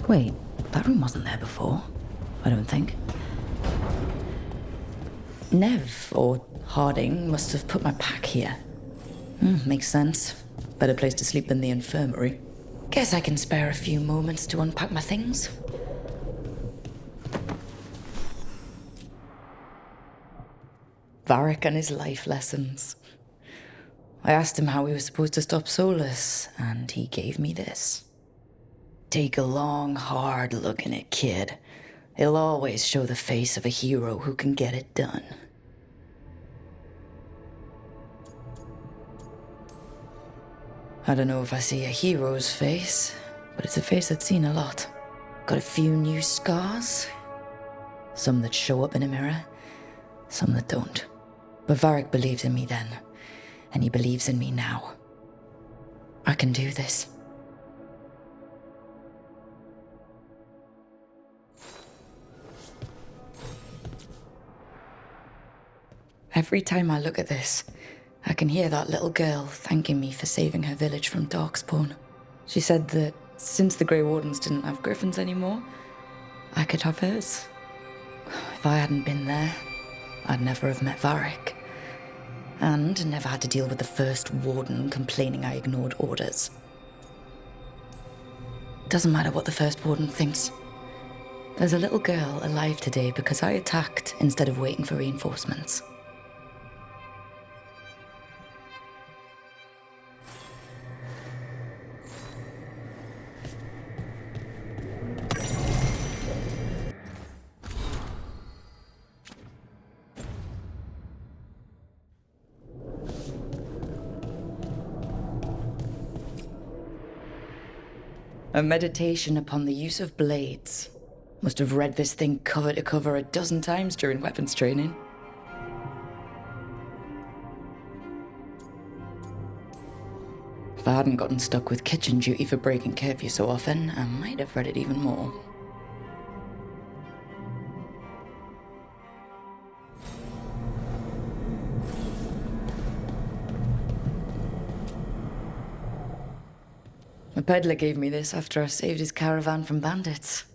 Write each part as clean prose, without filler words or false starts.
Wait, that room wasn't there before, I don't think. Nev, or Harding, must have put my pack here. Makes sense. Better place to sleep than the infirmary. Guess I can spare a few moments to unpack my things. Varric and his life lessons. I asked him how we were supposed to stop Solus, and he gave me this. Take a long, hard look in it, kid. It'll always show the face of a hero who can get it done. I don't know if I see a hero's face, but it's a face I've seen a lot. Got a few new scars. Some that show up in a mirror, some that don't. But Varric believed in me then, and he believes in me now. I can do this. Every time I look at this, I can hear that little girl thanking me for saving her village from Darkspawn. She said that since the Grey Wardens didn't have griffins anymore, I could have hers. If I hadn't been there, I'd never have met Varric. And never had to deal with the first warden complaining I ignored orders. Doesn't matter what the first warden thinks. There's a little girl alive today because I attacked instead of waiting for reinforcements. A meditation upon the use of blades. Must have read this thing cover to cover a dozen times during weapons training. If I hadn't gotten stuck with kitchen duty for breaking curfew so often, I might have read it even more. A peddler gave me this after I saved his caravan from bandits.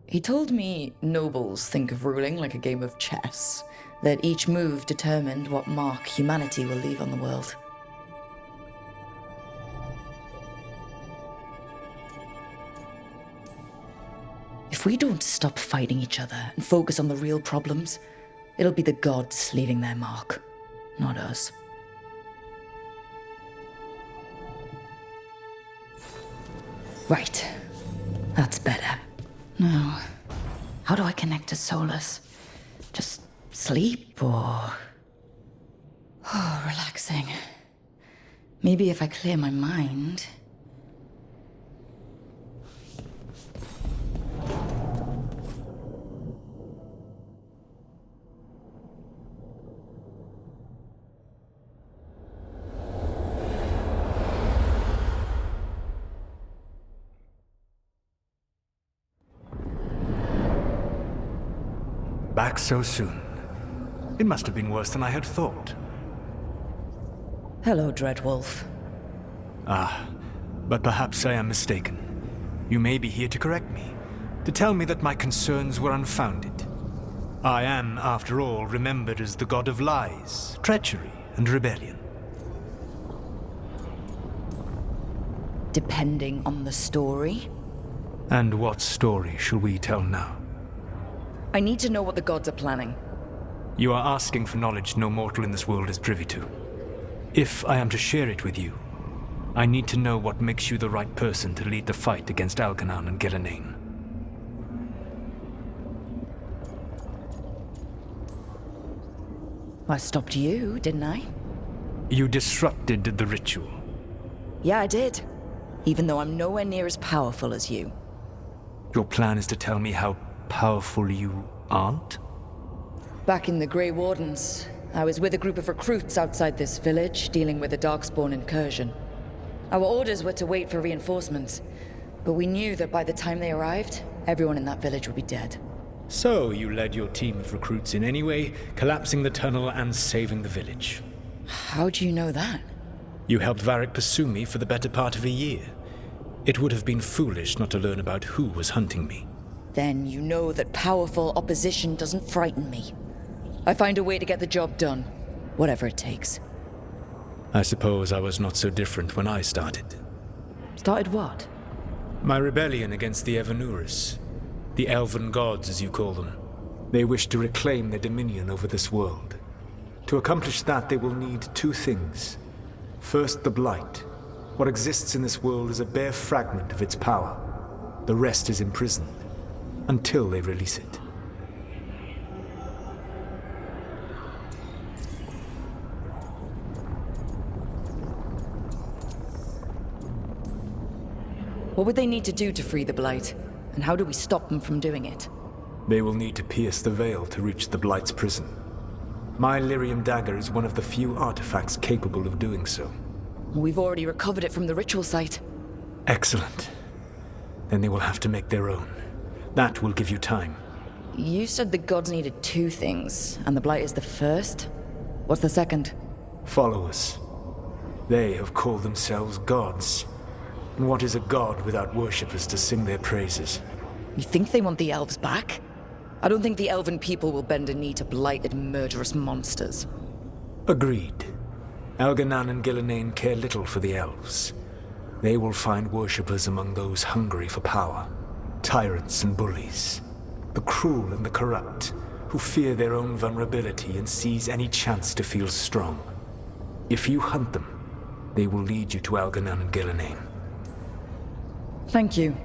He told me nobles think of ruling like a game of chess, that each move determined what mark humanity will leave on the world. If we don't stop fighting each other and focus on the real problems, it'll be the gods leaving their mark, not us. Right. That's better. Now, how do I connect to Solus? Just sleep or... Oh, relaxing. Maybe if I clear my mind... Back so soon. It must have been worse than I had thought. Hello, Dreadwolf. Ah, but perhaps I am mistaken. You may be here to correct me, to tell me that my concerns were unfounded. I am, after all, remembered as the god of lies, treachery, and rebellion. Depending on the story. And what story shall we tell now? I need to know what the gods are planning. You are asking for knowledge no mortal in this world is privy to. If I am to share it with you, I need to know what makes you the right person to lead the fight against Alkanan and Geranane. I stopped you, didn't I? You disrupted the ritual. Yeah, I did. Even though I'm nowhere near as powerful as you. Your plan is to tell me how powerful you aren't? Back in the Grey Wardens, I was with a group of recruits outside this village, dealing with a Darkspawn incursion. Our orders were to wait for reinforcements, but we knew that by the time they arrived, everyone in that village would be dead. So you led your team of recruits in any way, collapsing the tunnel and saving the village. How do you know that? You helped Varric pursue me for the better part of a year. It would have been foolish not to learn about who was hunting me. Then you know that powerful opposition doesn't frighten me. I find a way to get the job done, whatever it takes. I suppose I was not so different when I started. Started what? My rebellion against the Evanuris. The elven gods, as you call them. They wish to reclaim their dominion over this world. To accomplish that, they will need two things. First, the Blight. What exists in this world is a bare fragment of its power. The rest is imprisoned, until they release it. What would they need to do to free the Blight? And how do we stop them from doing it? They will need to pierce the veil to reach the Blight's prison. My Lyrium dagger is one of the few artifacts capable of doing so. We've already recovered it from the ritual site. Excellent. Then they will have to make their own. That will give you time. You said the gods needed two things, and the Blight is the first? What's the second? Followers. They have called themselves gods. And what is a god without worshippers to sing their praises? You think they want the elves back? I don't think the elven people will bend a knee to blighted, murderous monsters. Agreed. Elganan and Gillenane care little for the elves. They will find worshippers among those hungry for power. Tyrants and bullies. The cruel and the corrupt, who fear their own vulnerability and seize any chance to feel strong. If you hunt them, they will lead you to Elganan and Gillenane. Thank you.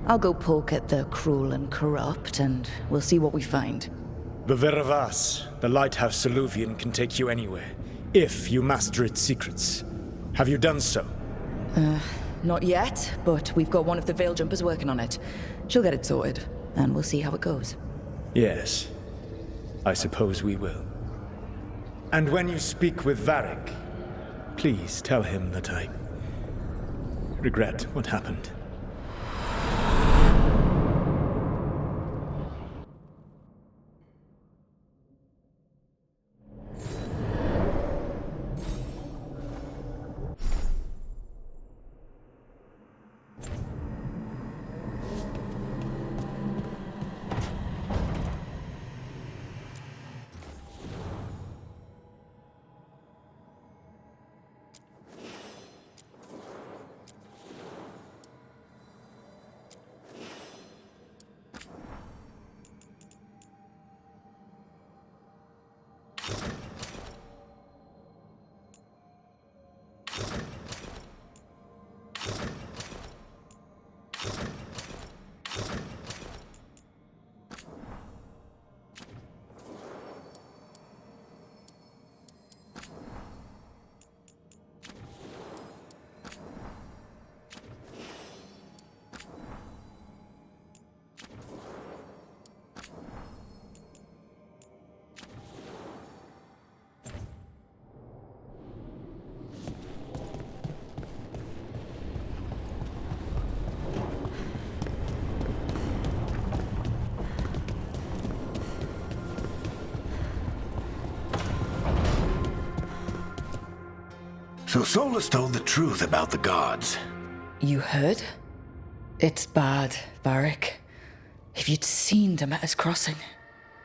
I'll go poke at the cruel and corrupt, and we'll see what we find. The Veravas, the lighthouse Soluvian, can take you anywhere, if you master its secrets. Have you done so? Not yet, but we've got one of the Veil Jumpers working on it. She'll get it sorted, and we'll see how it goes. Yes. I suppose we will. And when you speak with Varric, please tell him that I regret what happened. So Solus told the truth about the gods. You heard? It's bad, Varric. If you'd seen Demeter's crossing.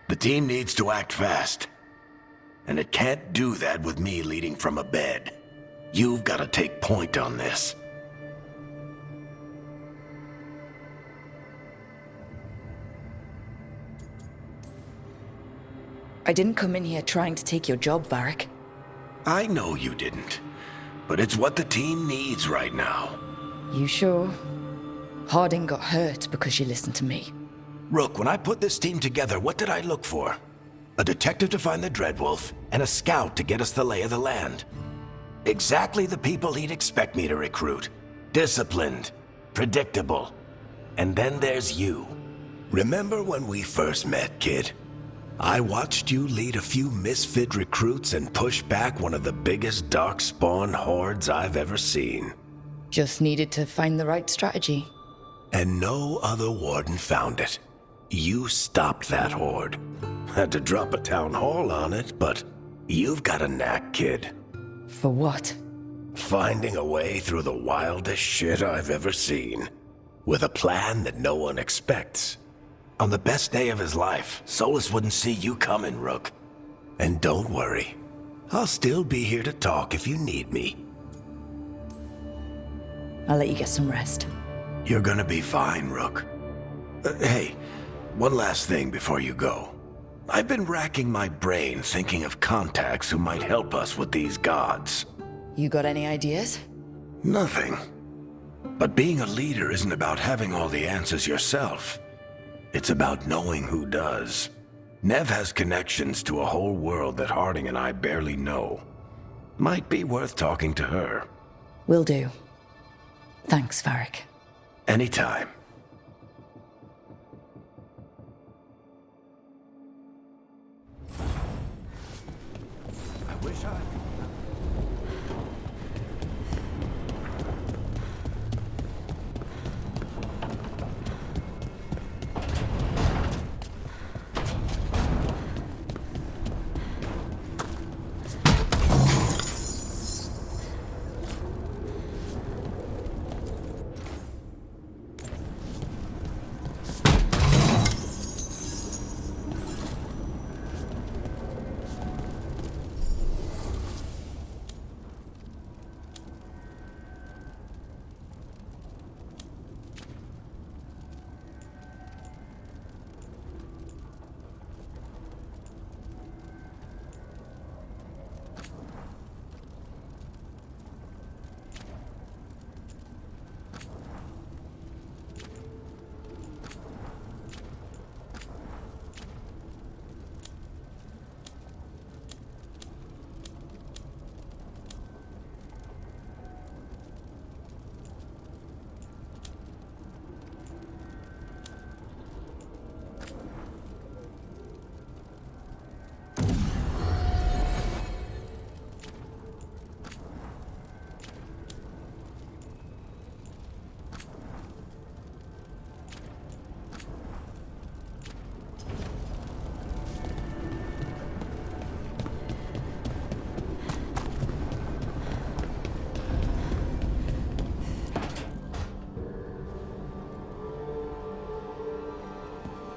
The team needs to act fast. And it can't do that with me leading from a bed. You've got to take point on this. I didn't come in here trying to take your job, Varric. I know you didn't. But it's what the team needs right now. You sure? Harding got hurt because she listened to me. Rook, when I put this team together, what did I look for? A detective to find the Dreadwolf, and a scout to get us the lay of the land. Exactly the people he'd expect me to recruit. Disciplined, predictable. And then there's you. Remember when we first met, kid? I watched you lead a few misfit recruits and push back one of the biggest darkspawn hordes I've ever seen. Just needed to find the right strategy. And no other warden found it. You stopped that horde. Had to drop a town hall on it, but you've got a knack, kid. For what? Finding a way through the wildest shit I've ever seen. With a plan that no one expects. On the best day of his life, Solus wouldn't see you coming, Rook. And don't worry. I'll still be here to talk if you need me. I'll let you get some rest. You're gonna be fine, Rook. Hey, one last thing before you go. I've been racking my brain thinking of contacts who might help us with these gods. You got any ideas? Nothing. But being a leader isn't about having all the answers yourself. It's about knowing who does. Nev has connections to a whole world that Harding and I barely know. Might be worth talking to her. Will do. Thanks, Varric. Anytime. I wish I...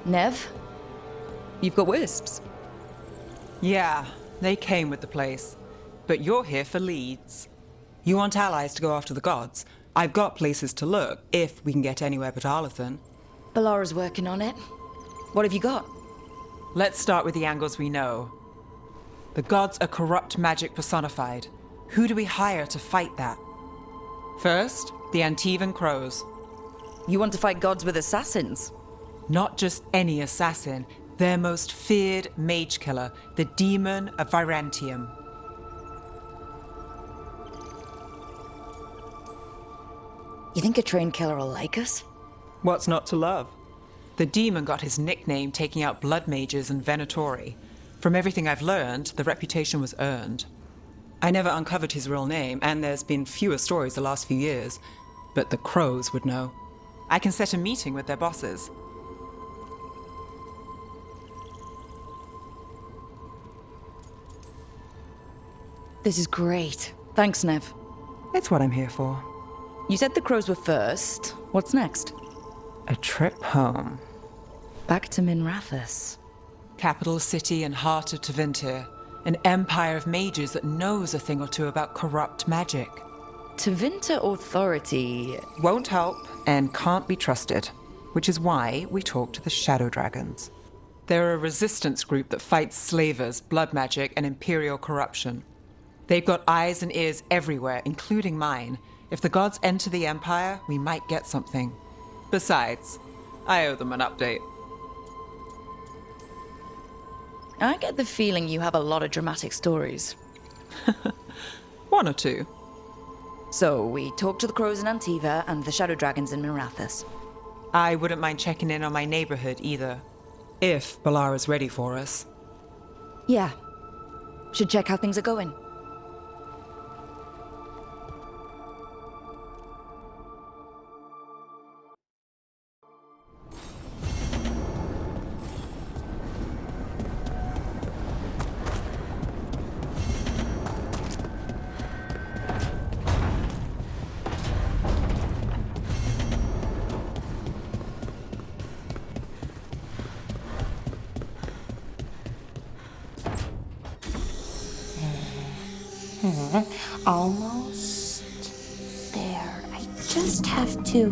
Nev? You've got wisps. Yeah, they came with the place. But you're here for leads. You want allies to go after the gods? I've got places to look, if we can get anywhere but Arlathan. Balara's working on it. What have you got? Let's start with the angles we know. The gods are corrupt magic personified. Who do we hire to fight that? First, the Antivan Crows. You want to fight gods with assassins? Not just any assassin, their most feared mage killer, the Demon of Virantium. You think a trained killer will like us? What's not to love? The demon got his nickname taking out blood mages and Venatori. From everything I've learned, the reputation was earned. I never uncovered his real name, and there's been fewer stories the last few years, but the Crows would know. I can set a meeting with their bosses. This is great. Thanks, Nev. It's what I'm here for. You said the crows were first. What's next? A trip home. Back to Minrathous. Capital city and heart of Tevinter. An empire of mages that knows a thing or two about corrupt magic. Tevinter authority... Won't help and can't be trusted, which is why we talk to the Shadow Dragons. They're a resistance group that fights slavers, blood magic, and imperial corruption. They've got eyes and ears everywhere, including mine. If the gods enter the Empire, we might get something. Besides, I owe them an update. I get the feeling you have a lot of dramatic stories. One or two. So, we talked to the crows in Antiva and the shadow dragons in Minrathous. I wouldn't mind checking in on my neighborhood either. If Balara's ready for us. Yeah. Should check how things are going. Almost there. I just have to...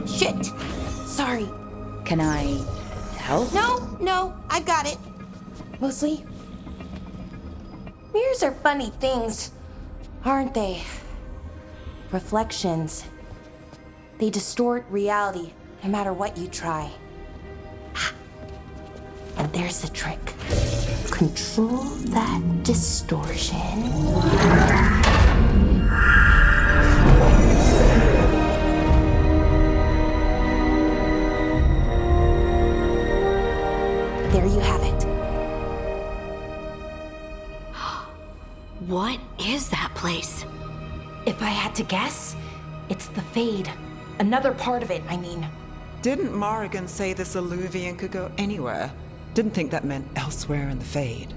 Shit! Sorry. Can I help? No, I've got it. Mostly. Mirrors are funny things, aren't they? Reflections. They distort reality, no matter what you try. And there's the trick. Control that distortion. There you have it. What is that place? If I had to guess, it's the Fade. Another part of it, I mean. Didn't Morrigan say this Illuvian could go anywhere? Didn't think that meant elsewhere in the Fade.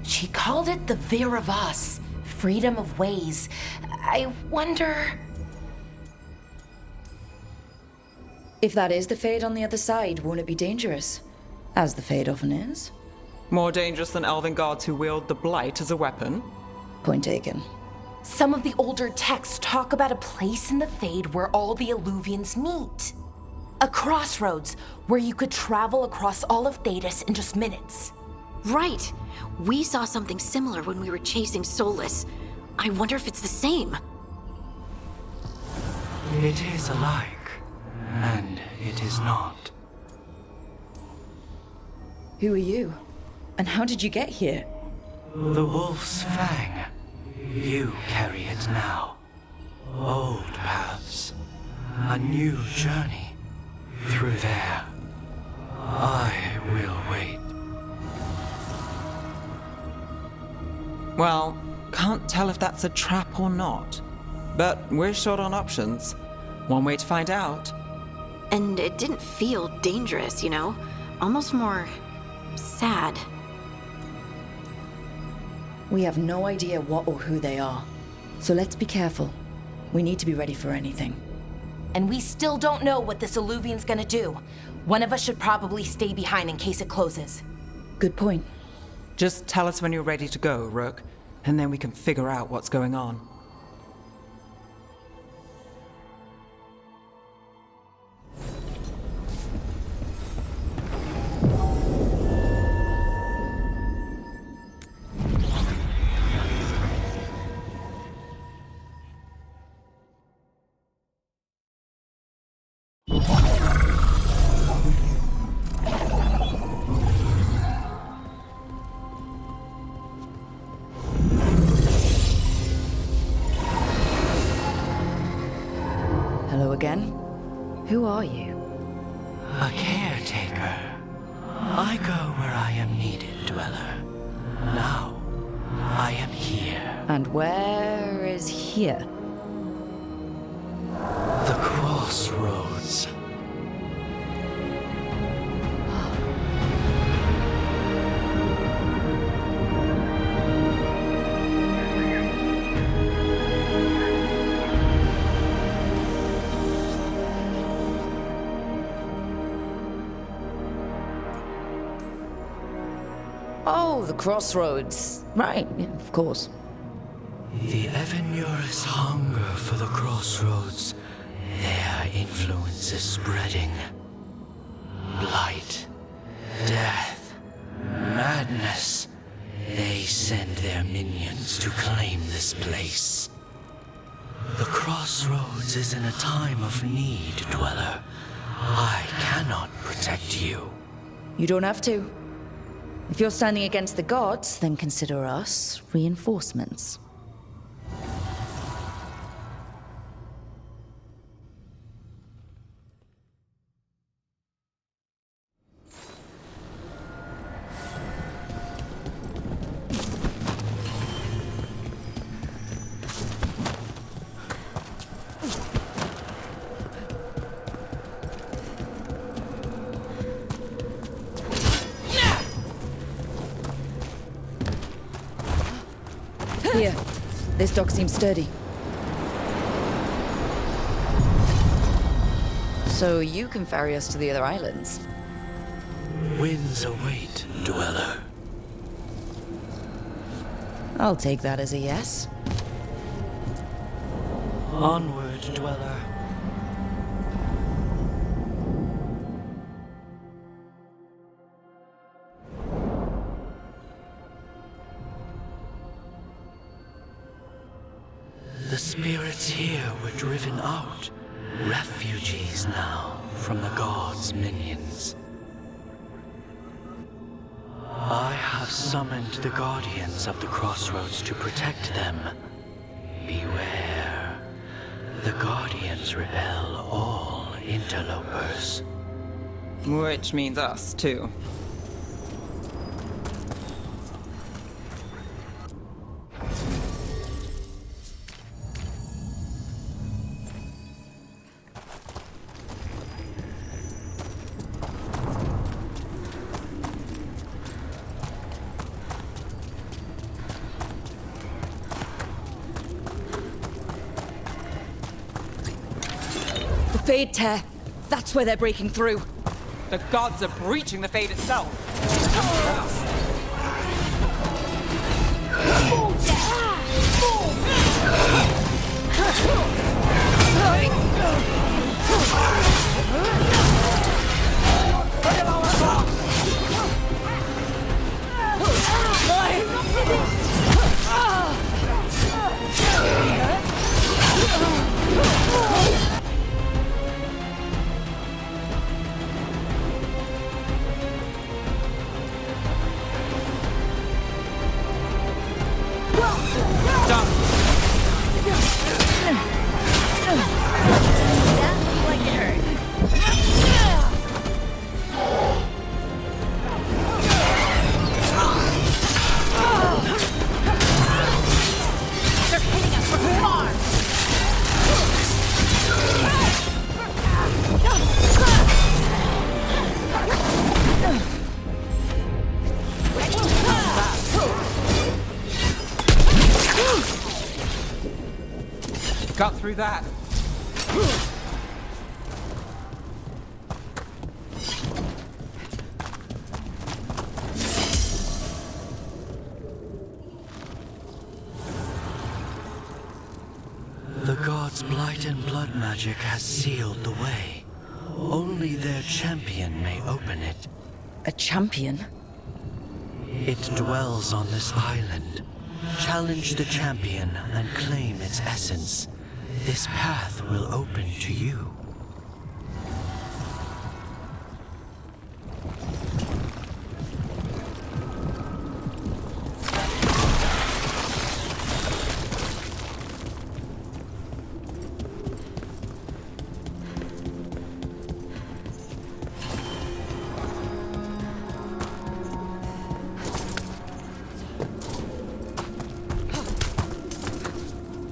She called it the Veer of Us, freedom of ways. I wonder... If that is the Fade on the other side, won't it be dangerous? As the Fade often is. More dangerous than elven gods who wield the Blight as a weapon? Point taken. Some of the older texts talk about a place in the Fade where all the Illuvians meet. A crossroads where you could travel across all of Thedas in just minutes. Right. We saw something similar when we were chasing Solus. I wonder if it's the same. It is alike, and it is not. Who are you? And how did you get here? The Wolf's Fang. You carry it now. Old paths. A new journey. Through there. I will wait. Well, can't tell if that's a trap or not. But we're short on options. One way to find out. And it didn't feel dangerous, you know? Almost more... sad. We have no idea what or who they are. So let's be careful. We need to be ready for anything. And we still don't know what this Illuvian's gonna do. One of us should probably stay behind in case it closes. Good point. Just tell us when you're ready to go, Rook, and then we can figure out what's going on. Hello again. Who are you? A caretaker. I go where I am needed, Dweller. Now, I am here. And where is here? The crossroads. Oh, the crossroads. Right, yeah, of course. The Evenurus hunger for the crossroads. Their influence is spreading. Blight, death, madness. They send their minions to claim this place. The crossroads is in a time of need, Dweller. I cannot protect you. You don't have to. If you're standing against the gods, then consider us reinforcements. Here, this dock seems sturdy. So you can ferry us to the other islands? Winds await, Dweller. I'll take that as a yes. Onward, Dweller. The spirits here were driven out, refugees now from the gods' minions. I have summoned the guardians of the crossroads to protect them. Beware. The guardians repel all interlopers. Which means us, too. The Fade Tear. That's where they're breaking through. The gods are breaching the Fade itself. Got through that. The gods' blight and blood magic has sealed the way. Only their champion may open it. A champion? It dwells on this island. Challenge the champion and claim its essence. This path will open to you.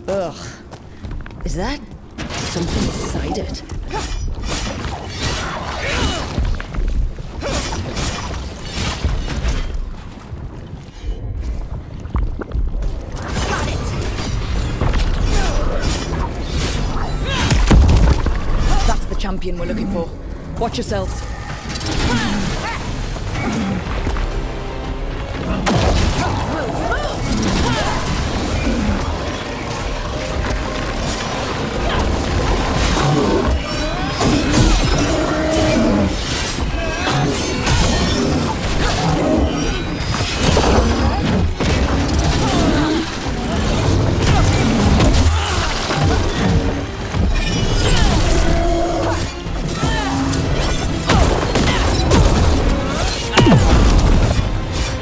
Ugh. Is that something inside it? Got it! That's the champion we're looking for. Watch yourselves.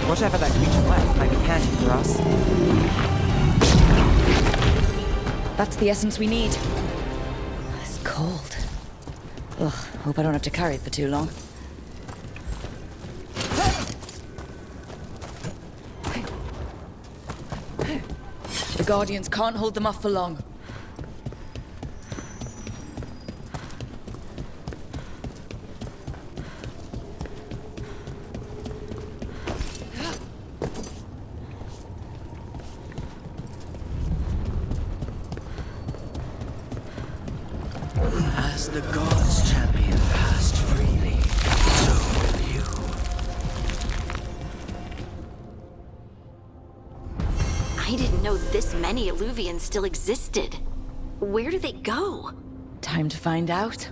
Whatever that creature left might be handy for us. That's the essence we need. It's cold. Ugh, hope I don't have to carry it for too long. The Guardians can't hold them off for long. As the gods' champion passed freely, so will you. even know this many Illuvians still existed. Where do they go? Time to find out.